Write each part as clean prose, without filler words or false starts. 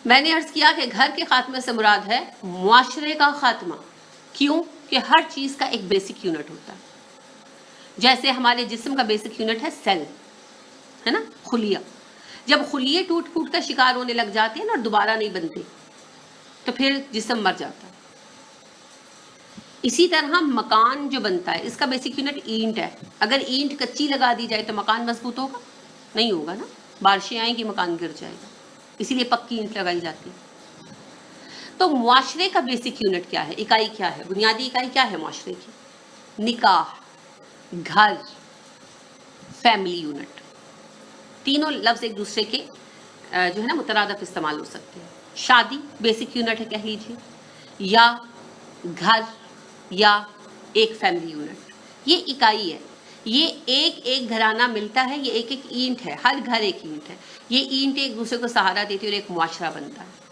میں نے عرض کیا کہ گھر کے خاتمے سے مراد ہے معاشرے کا خاتمہ. کیوں؟ کہ ہر چیز کا ایک بیسک یونٹ ہوتا ہے. جیسے ہمارے جسم کا بیسک یونٹ ہے سیل، ہے نا، خلیہ. جب خلیے ٹوٹ پھوٹ کا شکار ہونے لگ جاتے ہیں نا اور دوبارہ نہیں بنتے تو پھر جسم مر جاتا ہے. اسی طرح مکان جو بنتا ہے اس کا بیسک یونٹ اینٹ ہے. اگر اینٹ کچی لگا دی جائے تو مکان مضبوط ہوگا؟ نہیں ہوگا نا، بارشیں آئیں گی مکان گر جائے گا. اسی لیے پکی اینٹ لگائی جاتی ہے. تو معاشرے کا بیسک یونٹ کیا ہے، اکائی کیا ہے، بنیادی اکائی کیا ہے معاشرے کی؟ نکاح، گھر، فیملی یونٹ. تینوں لفظ ایک دوسرے کے جو ہے نا مترادف استعمال ہو سکتے ہیں. شادی بیسک یونٹ ہے کہہ لیجیے، یا گھر، یا ایک فیملی یونٹ. یہ اکائی ہے. یہ ایک ایک گھرانہ ملتا ہے، یہ ایک ایک اینٹ ہے، ہر گھر ایک اینٹ ہے. یہ اینٹ ایک دوسرے کو سہارا دیتی ہے اور ایک معاشرہ بنتا ہے.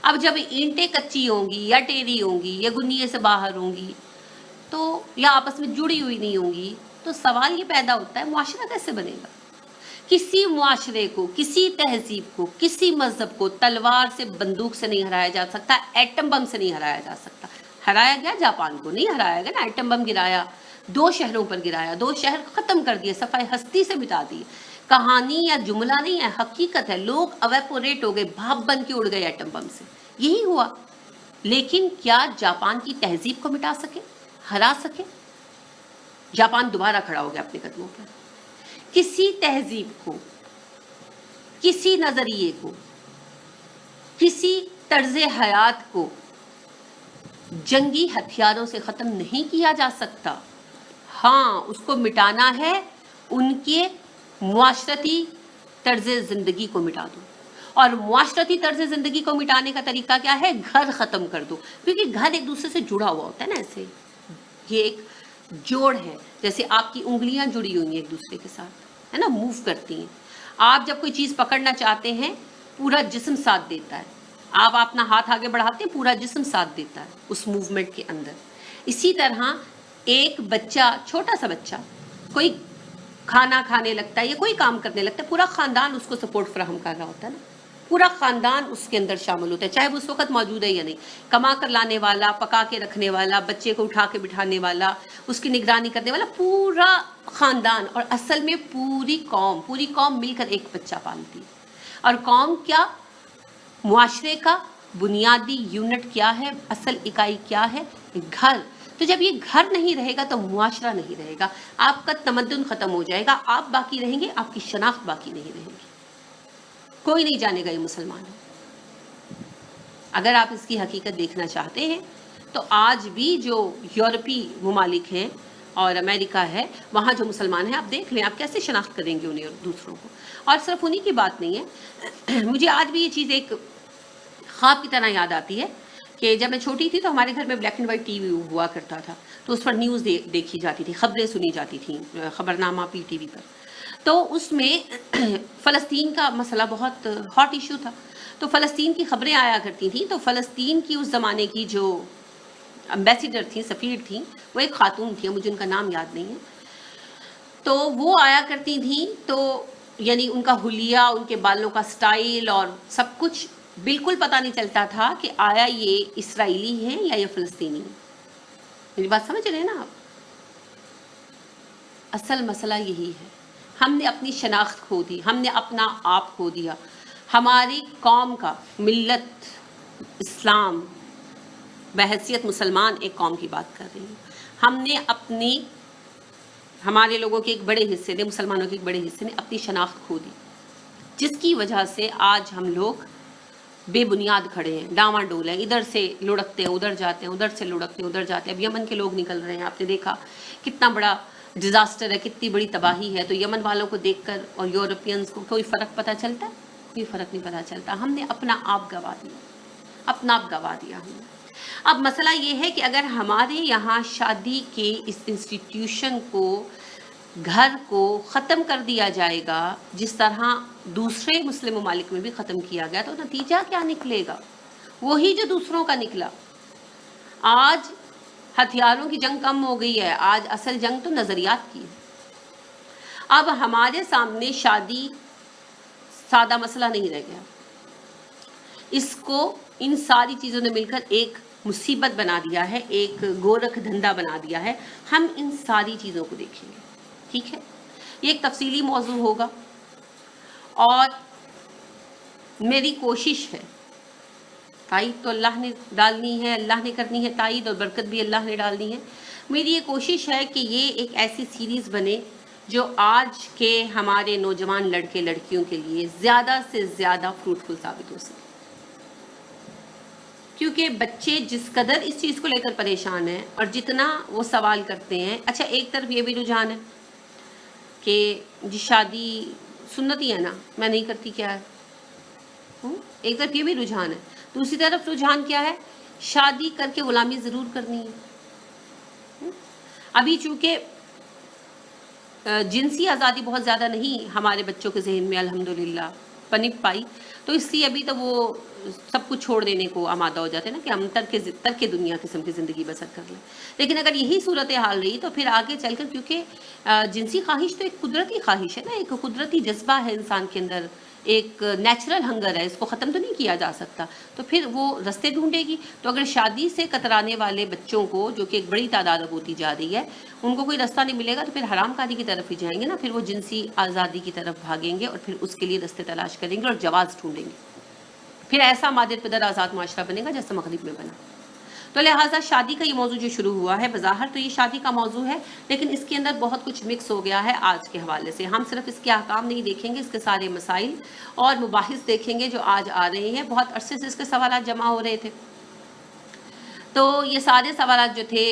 اب جب اینٹیں کچی ہوں گی یا ٹیڑھی ہوں گی یا گنیے سے باہر ہوں گی تو یا آپس میں جڑی ہوئی نہیں ہوں گی تو سوال یہ پیدا ہوتا ہے معاشرہ کیسے بنے گا؟ کسی معاشرے کو، کسی تہذیب کو، کسی مذہب کو تلوار سے، بندوق سے نہیں ہرایا جا سکتا، ایٹم بم سے نہیں ہرایا جا سکتا. ہرایا گیا جاپان کو، نہیں ہرایا گیا نا. ایٹم بم گرایا، 2 شہروں پر گرایا، 2 شہر ختم کر دیے، صفحہ ہستی سے مٹا دیے. کہانی یا جملہ نہیں ہے، حقیقت ہے. لوگ اویپوریٹ ہو گئے، بھاپ بن کے اڑ گئے ایٹم بم سے. یہی ہوا. لیکن کیا جاپان کی تہذیب کو مٹا سکے، ہرا سکے؟ جاپان دوبارہ کھڑا ہو گیا اپنے قدموں پر. کسی تہذیب کو، کسی نظریے کو، کسی طرز حیات کو جنگی ہتھیاروں سے ختم نہیں کیا جا سکتا. ہاں، اس کو مٹانا ہے ان کے معاشرتی طرز زندگی کو مٹا دو. اور معاشرتی طرز زندگی کو مٹانے کا طریقہ کیا ہے؟ گھر ختم کر دو. کیونکہ گھر ایک دوسرے سے جڑا ہوا ہوتا ہے نا، ایسے یہ ایک جوڑ ہے، جیسے آپ کی انگلیاں جڑی ہوئی ہیں ایک دوسرے کے ساتھ، ہے نا، موو کرتی ہیں. آپ جب کوئی چیز پکڑنا چاہتے ہیں پورا جسم ساتھ دیتا ہے. آپ اپنا ہاتھ آگے بڑھاتے ہیں، پورا جسم ساتھ دیتا ہے اس موومنٹ کے اندر. اسی طرح ایک بچہ، چھوٹا سا بچہ کوئی کھانا کھانے لگتا ہے یا کوئی کام کرنے لگتا ہے، پورا خاندان اس کو سپورٹ فراہم کر رہا ہوتا ہے نا. پورا خاندان اس کے اندر شامل ہوتا ہے، چاہے وہ اس وقت موجود ہے یا نہیں. کما کر لانے والا، پکا کے رکھنے والا، بچے کو اٹھا کے بٹھانے والا، اس کی نگرانی کرنے والا، پورا خاندان. اور اصل میں پوری قوم مل کر ایک بچہ پالتی ہے. اور قوم کیا، معاشرے کا بنیادی یونٹ کیا ہے، اصل اکائی کیا ہے؟ گھر. تو جب یہ گھر نہیں رہے گا تو معاشرہ نہیں رہے گا. آپ کا تمدن ختم ہو جائے گا، آپ باقی رہیں گے، آپ کی شناخت باقی نہیں رہے گی. کوئی نہیں جانے گا یہ مسلمان ہے. اگر آپ اس کی حقیقت دیکھنا چاہتے ہیں تو آج بھی جو یورپی ممالک ہیں اور امریکہ ہے، وہاں جو مسلمان ہیں آپ دیکھ لیں، آپ کیسے شناخت کریں گے انہیں اور دوسروں کو. اور صرف انہی کی بات نہیں ہے، مجھے آج بھی یہ چیز ایک خواب کی طرح یاد آتی ہے کہ جب میں چھوٹی تھی تو ہمارے گھر میں black and white T V ہوا کرتا تھا، تو اس پر نیوز دیکھی جاتی تھی، خبریں سنی جاتی تھیں، خبرنامہ پی ٹی وی پر. تو اس میں فلسطین کا مسئلہ بہت ہاٹ ایشو تھا. تو فلسطین کی خبریں آیا کرتی تھیں. تو فلسطین کی اس زمانے کی جو امبیسیڈر تھیں، سفیر تھیں، وہ ایک خاتون تھیں، مجھے ان کا نام یاد نہیں ہے. تو وہ آیا کرتی تھیں، تو یعنی ان کا حلیہ، ان کے بالوں کا سٹائل اور سب کچھ بالکل پتہ نہیں چلتا تھا کہ آیا یہ اسرائیلی ہیں یا یہ فلسطینی ہیں. میری بات سمجھ رہے ہیں نا آپ؟ اصل مسئلہ یہی ہے، ہم نے اپنی شناخت کھو دی، ہم نے اپنا آپ کھو دیا. ہماری قوم کا، ملت اسلام بحیثیت مسلمان ایک قوم کی بات کر رہی ہوں، ہم نے ہمارے لوگوں کے ایک بڑے حصے نے، مسلمانوں کے ایک بڑے حصے نے اپنی شناخت کھو دی، جس کی وجہ سے آج ہم لوگ بے بنیاد کھڑے ہیں، ڈاواں ڈول ہیں. ادھر سے لڑکتے ہیں ادھر جاتے ہیں، ادھر سے لڑکتے ہیں ادھر جاتے ہیں. اب یمن کے لوگ نکل رہے ہیں، آپ نے دیکھا کتنا بڑا ڈیزاسٹر ہے، کتنی بڑی تباہی ہے. تو یمن والوں کو دیکھ کر اور یورپینز کو کوئی فرق پتہ چلتا ہے؟ کوئی فرق نہیں پتہ چلتا. ہم نے اپنا آپ گوا دیا، اپنا آپ گوا دیا ہم نے. اب مسئلہ یہ ہے کہ اگر ہمارے یہاں شادی کے اس انسٹیٹیوشن کو، گھر کو ختم کر دیا جائے گا جس طرح دوسرے مسلم ممالک میں بھی ختم کیا گیا، تو نتیجہ کیا نکلے گا؟ وہی جو دوسروں کا نکلا. آج ہتھیاروں کی جنگ کم ہو گئی ہے، آج اصل جنگ تو نظریات کی ہے. اب ہمارے سامنے شادی سادہ مسئلہ نہیں رہ گیا. اس کو ان ساری چیزوں نے مل کر ایک مصیبت بنا دیا ہے، ایک گورکھ دھندا بنا دیا ہے. ہم ان ساری چیزوں کو دیکھیں گے. ٹھیک ہے، یہ ایک تفصیلی موضوع ہوگا اور میری کوشش ہے، تائید تو اللہ نے ڈالنی ہے، اللہ نے کرنی ہے تائید، اور برکت بھی اللہ نے ڈالنی ہے. میری یہ کوشش ہے کہ یہ ایک ایسی سیریز بنے جو آج کے ہمارے نوجوان لڑکے لڑکیوں کے لیے زیادہ سے زیادہ فروٹفل ثابت ہو سکے، کیونکہ بچے جس قدر اس چیز کو لے کر پریشان ہیں اور جتنا وہ سوال کرتے ہیں. اچھا، ایک طرف یہ بھی رجحان ہے کہ جی شادی سنتی ہے نا، میں نہیں کرتی، کیا ہے. ایک طرف یہ بھی رجحان ہے. دوسری طرف رجحان کیا ہے؟ شادی کر کے غلامی ضرور کرنی ہے. ابھی چونکہ جنسی آزادی بہت زیادہ نہیں ہمارے بچوں کے ذہن میں الحمدللہ پنپ پائی، تو اس لیے ابھی تو وہ سب کچھ چھوڑ دینے کو آمادہ ہو جاتے ہیں نا کہ ہم ترک دنیا قسم کی زندگی بسر کر لیں. لیکن اگر یہی صورتحال رہی تو پھر آگے چل کر، کیونکہ جنسی خواہش تو ایک قدرتی خواہش ہے نا، ایک قدرتی جذبہ ہے انسان کے اندر، ایک نیچرل ہنگر ہے، اس کو ختم تو نہیں کیا جا سکتا، تو پھر وہ رستے ڈھونڈے گی. تو اگر شادی سے کترانے والے بچوں کو، جو کہ ایک بڑی تعداد اب ہوتی جا رہی ہے، ان کو کوئی رستہ نہیں ملے گا تو پھر حرام کاری کی طرف ہی جائیں گے نا، پھر وہ جنسی آزادی کی طرف بھاگیں گے اور پھر اس کے لیے رستے تلاش کریں گے اور جواز ڈھونڈیں گے. پھر ایسا مادر پدر آزاد معاشرہ بنے گا جیسے مغرب میں بنا. تو لہٰذا شادی کا یہ موضوع جو شروع ہوا ہے، بظاہر تو یہ شادی کا موضوع ہے، لیکن اس کے اندر بہت کچھ مکس ہو گیا ہے آج کے حوالے سے. ہم صرف اس کے احکام نہیں دیکھیں گے، اس کے سارے مسائل اور مباحث دیکھیں گے جو آج آ رہے ہیں. بہت عرصے سے اس کے سوالات جمع ہو رہے تھے، تو یہ سارے سوالات جو تھے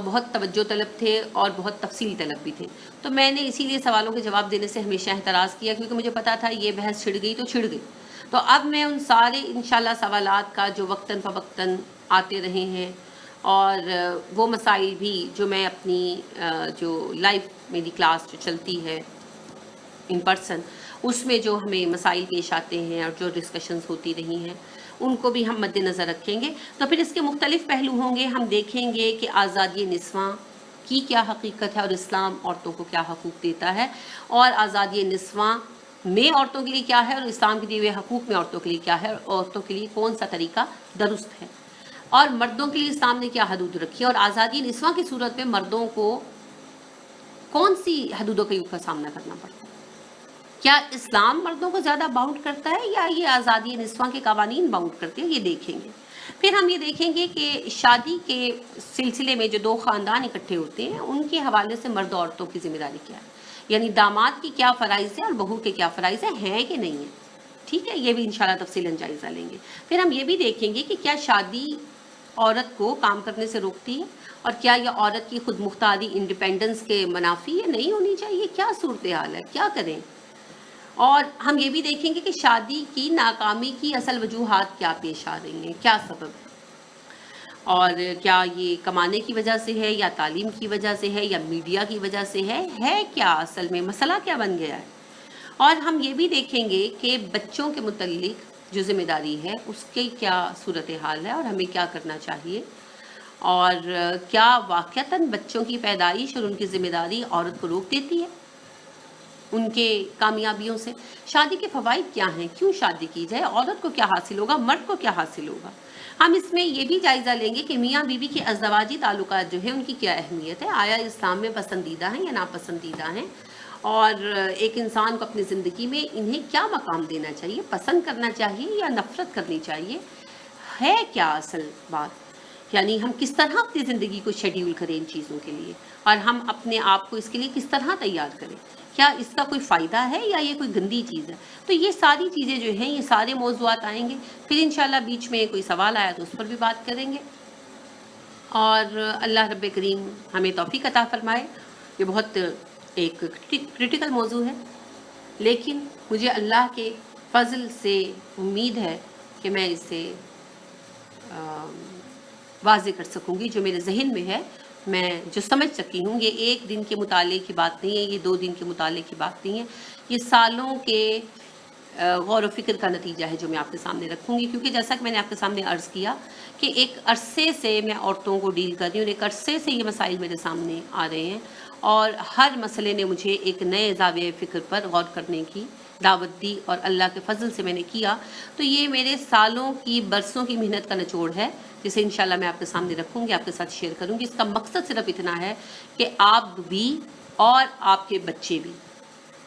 بہت توجہ طلب تھے اور بہت تفصیل طلب بھی تھے. تو میں نے اسی لیے سوالوں کے جواب دینے سے ہمیشہ احتراز کیا، کیونکہ مجھے پتا تھا یہ بحث چھڑ گئی تو چھڑ گئی. تو اب میں ان سارے انشاءاللہ سوالات کا جو وقتاً فوقتاً آتے رہے ہیں، اور وہ مسائل بھی جو میں اپنی جو لائف میری کلاس جو چلتی ہے ان پرسن، اس میں جو ہمیں مسائل پیش آتے ہیں اور جو ڈسکشنز ہوتی رہی ہیں، ان کو بھی ہم مد نظر رکھیں گے. تو پھر اس کے مختلف پہلو ہوں گے. ہم دیکھیں گے کہ آزادی نسواں کی کیا حقیقت ہے اور اسلام عورتوں کو کیا حقوق دیتا ہے، اور آزادی نسواں میں عورتوں کے لیے کیا ہے اور اسلام کے دیے ہوئے حقوق میں عورتوں کے لیے کیا ہے، اور عورتوں کے لیے کون سا طریقہ درست ہے، اور مردوں کے لیے اسلام نے کیا حدود رکھی ہے، اور آزادی نسواں کی صورت میں مردوں کو کون سی حدود و قیود کا سامنا کرنا پڑتا ہے. کیا اسلام مردوں کو زیادہ باؤنڈ کرتا ہے یا یہ آزادی نسواں کے قوانین باؤنڈ کرتے ہیں، یہ دیکھیں گے. پھر ہم یہ دیکھیں گے کہ شادی کے سلسلے میں جو دو خاندان اکٹھے ہوتے ہیں، ان کے حوالے سے مرد و عورتوں کی ذمہ داری کیا ہے، یعنی داماد کی کیا فرائض ہے اور بہو کے کیا فرائض ہیں کہ نہیں ہیں. ٹھیک ہے، یہ بھی انشاءاللہ تفصیلاً جائزہ لیں گے. پھر ہم یہ بھی دیکھیں گے کہ کیا شادی عورت کو کام کرنے سے روکتی ہے، اور کیا یہ عورت کی خود مختاری انڈیپینڈنس کے منافی ہے، نہیں ہونی چاہیے، کیا صورتحال ہے، کیا کریں. اور ہم یہ بھی دیکھیں گے کہ شادی کی ناکامی کی اصل وجوہات کیا پیش آ رہی ہیں، کیا سبب ہے، اور کیا یہ کمانے کی وجہ سے ہے یا تعلیم کی وجہ سے ہے یا میڈیا کی وجہ سے ہے کیا اصل میں مسئلہ کیا بن گیا ہے. اور ہم یہ بھی دیکھیں گے کہ بچوں کے متعلق جو ذمہ داری ہے اس کی کیا صورتحال ہے اور ہمیں کیا کرنا چاہیے، اور کیا واقعتاً بچوں کی پیدائش اور ان کی ذمہ داری عورت کو روک دیتی ہے ان کے کامیابیوں سے. شادی کے فوائد کیا ہیں، کیوں شادی کی جائے، عورت کو کیا حاصل ہوگا، مرد کو کیا حاصل ہوگا. ہم اس میں یہ بھی جائزہ لیں گے کہ میاں بیوی کے ازدواجی تعلقات جو ہیں ان کی کیا اہمیت ہے، آیا اسلام میں پسندیدہ ہیں یا ناپسندیدہ ہیں، اور ایک انسان کو اپنی زندگی میں انہیں کیا مقام دینا چاہیے، پسند کرنا چاہیے یا نفرت کرنی چاہیے، ہے کیا اصل بات. یعنی ہم کس طرح اپنی زندگی کو شیڈیول کریں ان چیزوں کے لیے، اور ہم اپنے آپ کو اس کے لیے کس طرح تیار کریں، کیا اس کا کوئی فائدہ ہے یا یہ کوئی گندی چیز ہے. تو یہ ساری چیزیں جو ہیں، یہ سارے موضوعات آئیں گے. پھر انشاءاللہ بیچ میں کوئی سوال آیا تو اس پر بھی بات کریں گے، اور اللہ رب کریم ہمیں توفیق عطا فرمائے. یہ بہت ایک کرٹیکل موضوع ہے، لیکن مجھے اللہ کے فضل سے امید ہے کہ میں اسے واضح کر سکوں گی. جو میرے ذہن میں ہے، میں جو سمجھ سکی ہوں، یہ ایک دن کے مطالعے کی بات نہیں ہے، یہ 2 دن کے مطالعے کی بات نہیں ہے، یہ سالوں کے غور و فکر کا نتیجہ ہے جو میں آپ کے سامنے رکھوں گی. کیونکہ جیسا کہ میں نے آپ کے سامنے عرض کیا کہ ایک عرصے سے میں عورتوں کو ڈیل کر رہی ہوں، اور ایک عرصے سے یہ مسائل میرے سامنے آ رہے ہیں، اور ہر مسئلے نے مجھے ایک نئے زاویہ فکر پر غور کرنے کی دعوت دی اور اللہ کے فضل سے میں نے کیا، تو یہ میرے سالوں کی برسوں کی محنت کا نچوڑ ہے، جسے انشاءاللہ میں آپ کے سامنے رکھوں گی، آپ کے ساتھ شیئر کروں گی۔ اس کا مقصد صرف اتنا ہے کہ آپ بھی اور آپ کے بچے بھی،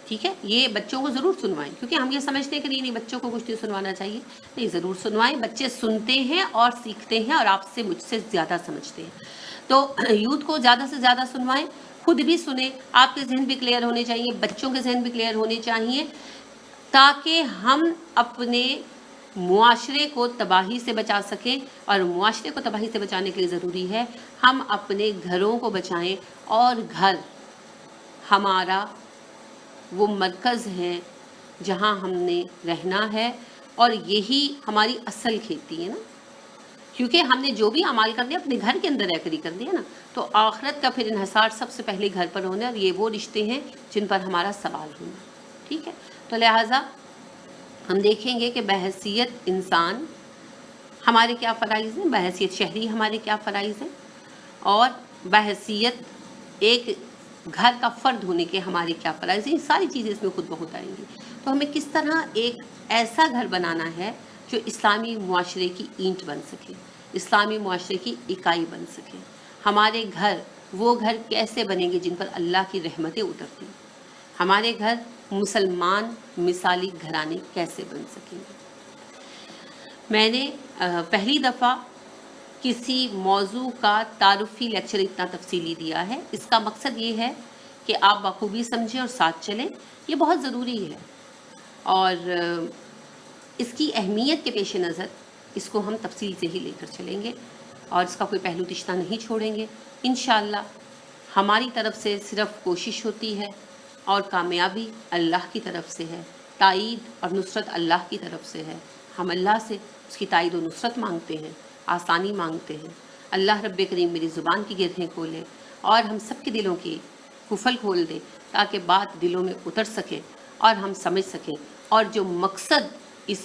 ٹھیک ہے، یہ بچوں کو ضرور سنوائیں، کیونکہ ہم یہ سمجھتے ہیں کہ نہیں بچوں کو کچھ نہیں سنوانا چاہیے، نہیں ضرور سنوائیں، بچے سنتے ہیں اور سیکھتے ہیں اور آپ سے مجھ سے زیادہ سمجھتے ہیں، تو یوتھ کو زیادہ سے زیادہ سنوائیں، خود بھی سنیں، آپ کے ذہن بھی کلیئر ہونے چاہیے، بچوں کے ذہن بھی کلیئر ہونے چاہیے، تاکہ ہم اپنے معاشرے کو تباہی سے بچا سکیں، اور معاشرے کو تباہی سے بچانے کے لیے ضروری ہے ہم اپنے گھروں کو بچائیں، اور گھر ہمارا وہ مرکز ہے جہاں ہم نے رہنا ہے، اور یہی ہماری اصل کھیتی ہے نا، کیونکہ ہم نے جو بھی اعمال کر دیا اپنے گھر کے اندر رہ کر ہی کر دیا نا، تو آخرت کا پھر انحصار سب سے پہلے گھر پر ہونا ہے، اور یہ وہ رشتے ہیں جن پر ہمارا سوال ہونا، ٹھیک ہے۔ تو لہٰذا ہم دیکھیں گے کہ بحیثیت انسان ہمارے کیا فرائض ہیں، بحیثیت شہری ہمارے کیا فرائض ہیں، اور بحیثیت ایک گھر کا فرد ہونے کے ہمارے کیا فرائض ہیں، یہ ساری چیزیں اس میں خود بخود آئیں گی۔ تو ہمیں کس طرح ایک ایسا گھر بنانا ہے جو اسلامی معاشرے کی اینٹ بن سکے، اسلامی معاشرے کی اکائی بن سکے، ہمارے گھر وہ گھر کیسے بنیں گے جن پر اللہ کی رحمتیں اترتی ہیں، ہمارے گھر مسلمان مثالی گھرانے کیسے بن سکیں گے۔ میں نے پہلی دفعہ کسی موضوع کا تعارفی لیکچر اتنا تفصیلی دیا ہے، اس کا مقصد یہ ہے کہ آپ بخوبی سمجھیں اور ساتھ چلیں، یہ بہت ضروری ہے، اور اس کی اہمیت کے پیش نظر اس کو ہم تفصیل سے ہی لے کر چلیں گے، اور اس کا کوئی پہلو تشنہ نہیں چھوڑیں گے انشاءاللہ۔ ہماری طرف سے صرف کوشش ہوتی ہے، اور کامیابی اللہ کی طرف سے ہے، تائید اور نصرت اللہ کی طرف سے ہے، ہم اللہ سے اس کی تائید و نصرت مانگتے ہیں، آسانی مانگتے ہیں۔ اللہ رب کریم میری زبان کی گرہیں کھولے اور ہم سب کے دلوں کی قفل کھول دے، تاکہ بات دلوں میں اتر سکے اور ہم سمجھ سکیں، اور جو مقصد اس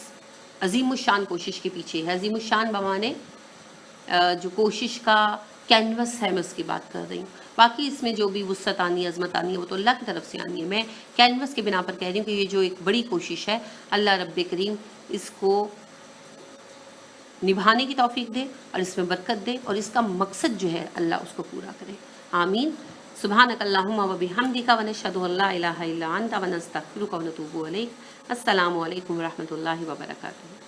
عظیم الشان کوشش کے پیچھے ہے، عظیم الشان بمانے جو کوشش کا کینوس ہے، میں اس کی بات کر رہی ہوں، باقی اس میں جو بھی وسعت آنی ہے، عظمت آنی ہے، وہ تو اللہ کی طرف سے آنی ہے، میں کینوس کے بنا پر کہہ رہی ہوں کہ یہ جو ایک بڑی کوشش ہے، اللہ رب کریم اس کو نبھانے کی توفیق دے اور اس میں برکت دے، اور اس کا مقصد جو ہے اللہ اس کو پورا کرے، آمین۔ سبحانک اللہم و بحمدک ونشہد ان لا الہ الا انت ونستغفرک ونتوب الیک۔ السلام علیکم ورحمۃ اللہ وبرکاتہ۔